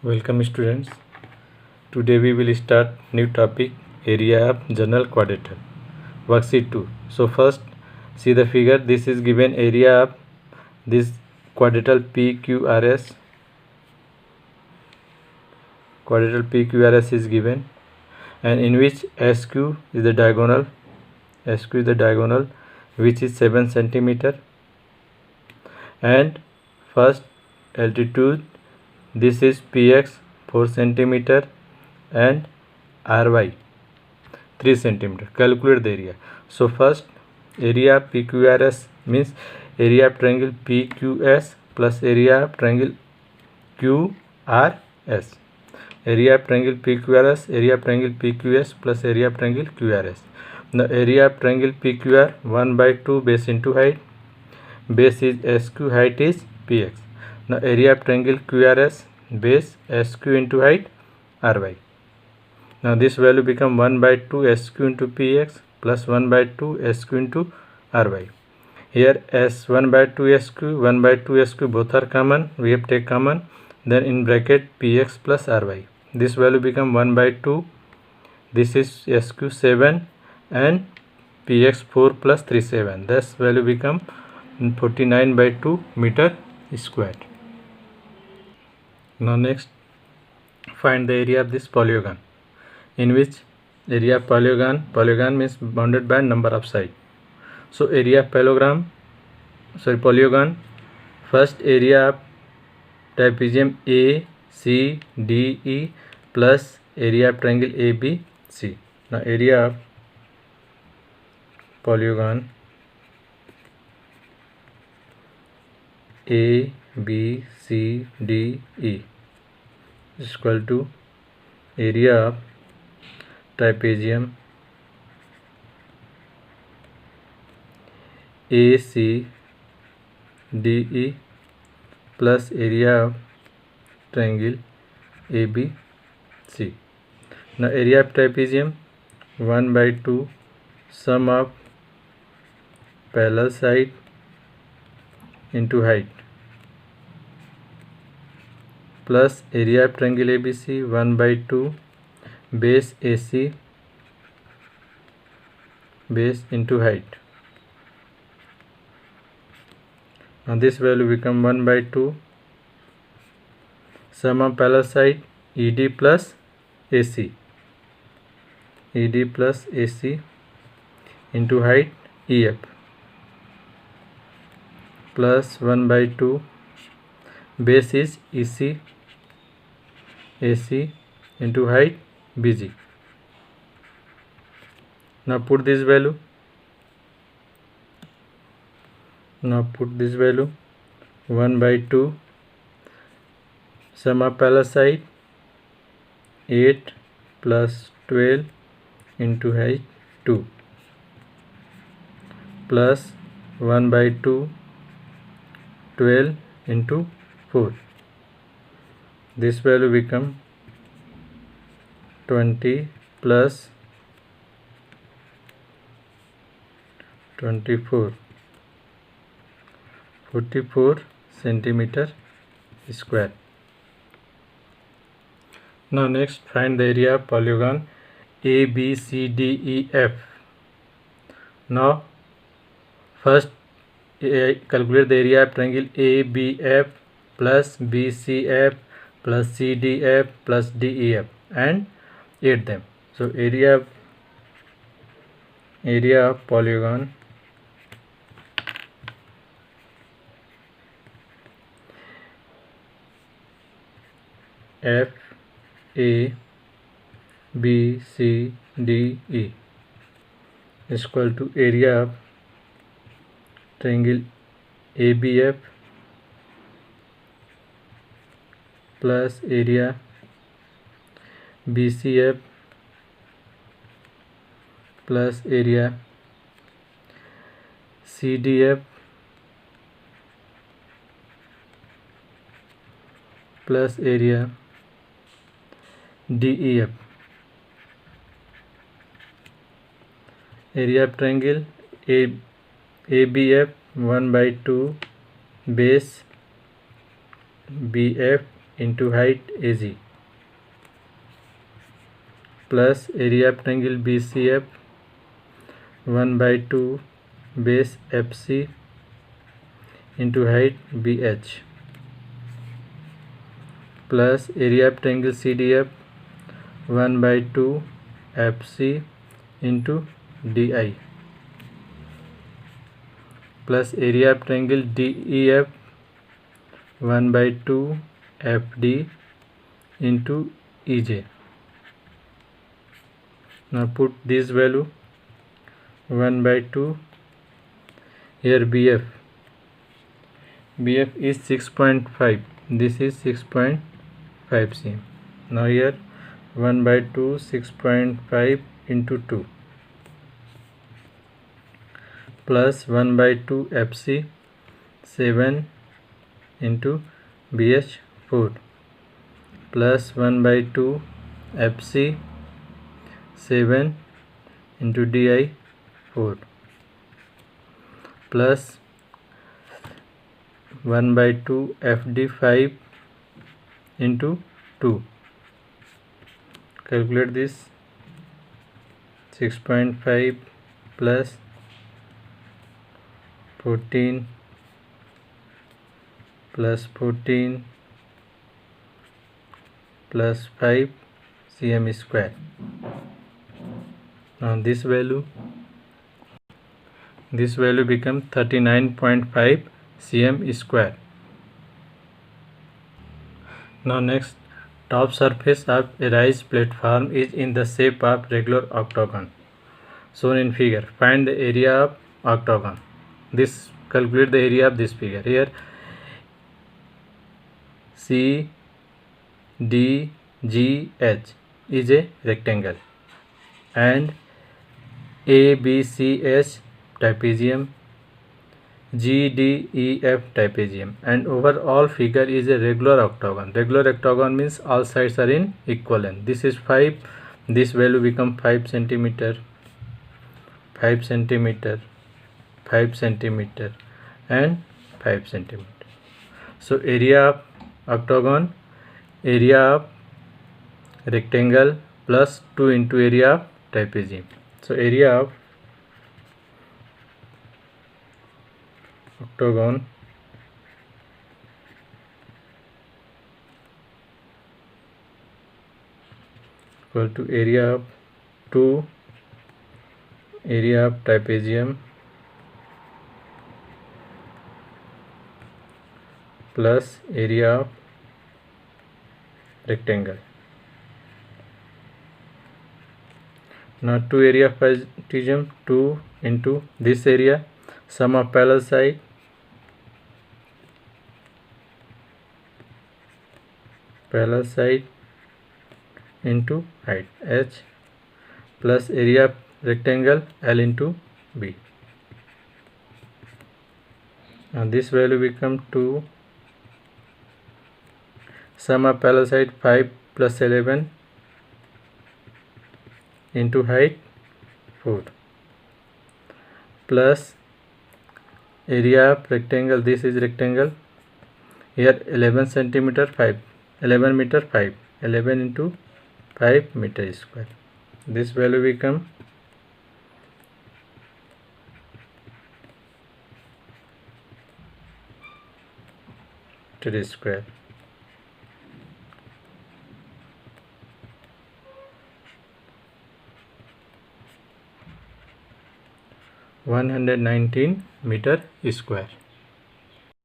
Welcome students. Today we will start new topic area of general quadrilateral worksheet 2. So first see the figure. This is given area of this quadrilateral PQRS. Quadrilateral PQRS is given and in which SQ is the diagonal. SQ is the diagonal which is 7 centimeter and first altitude this is px 4 centimeter and ry 3 centimeter. Calculate the area. So first area of PQRS means area of triangle PQS plus area of triangle QRS. Area of triangle PQRS, area of triangle PQS plus area of triangle QRS. The area of triangle PQR 1 by 2 base into height. Base is SQ, height is PX. Now area of triangle QRS, base SQ into height RY. Now this value become 1 by 2 SQ into PX plus 1 by 2 SQ into RY. Here S1 by 2 SQ, 1 by 2 SQ both are common. We have take common. Then in bracket PX plus RY. This value become 1 by 2. This is SQ 7 and PX 4 plus 3 7. This value become 49 by 2 meter square. Now next find the area of this polygon, in which area of polygon means bounded by number of side. So area of polygon, first area of trapezium ACDE plus area of triangle ABC. Now area of polygon ABCDE is equal to area of trapezium ACDE plus area of triangle ABC. Now area of trapezium 1 by 2 sum of parallel side into height plus area of triangle ABC 1 by 2 base AC, base into height. Now this value become 1 by 2 sum of parallel side ED plus AC, ED plus AC into height EF plus 1 by 2 base is EC, AC into height BG. Now put this value. Now put this value 1 by 2 sum of parallel side 8 plus 12 into height 2 plus 1 by 2 12 into 4. This value become 20 plus 24, 44 centimeter square. Now next find the area of polygon ABCDEF. Now first calculate the area of triangle ABF plus BCF plus CDF plus DEF and add them. So area of polygon FABCDE is equal to area of triangle ABF plus area BCF plus area CDF plus area DEF. Area of triangle ABF 1 by 2 base BF into height AG plus area of triangle BCF 1/2 base FC into height BH plus area of triangle CDF 1/2 FC into DI plus area of triangle DEF 1/2 FD into EJ. Now put this value 1/2 here. BF is 6.5, this is 6.5 cm. Now here 1/2 6.5 into 2 plus 1/2 FC 7 into BH 4 plus 1/2 FC 7 into DI 4 plus 1/2 FD 5 into 2. Calculate this. 6.5 plus 14 plus 14 plus 5 cm square. Now this value becomes 39.5 cm square. Now next, top surface of a raised platform is in the shape of regular octagon shown in figure. Find the area of octagon. This calculate the area of this figure. Here C D G H is a rectangle and A B C H trapezium, G D E F trapezium, and overall figure is a regular octagon. Regular octagon means all sides are in equal length. This is 5. This value become 5 centimeter, 5 centimeter, 5 centimeter, and 5 centimeter. So area of octagon, area of rectangle plus 2 into area of trapezium. So area of octagon equal to area of 2 area of trapezium plus area of rectangle. Now 2 area of trapezium, 2 into this area, sum of parallel side into height H plus area of rectangle L into B. Now this value become 2 sum of parallel side 5 plus 11 into height 4 plus area of rectangle, this is rectangle, here 11 centimeter 5, 11 meter 5, 11 into 5 meter square. This value become 3 square. (119 meter square).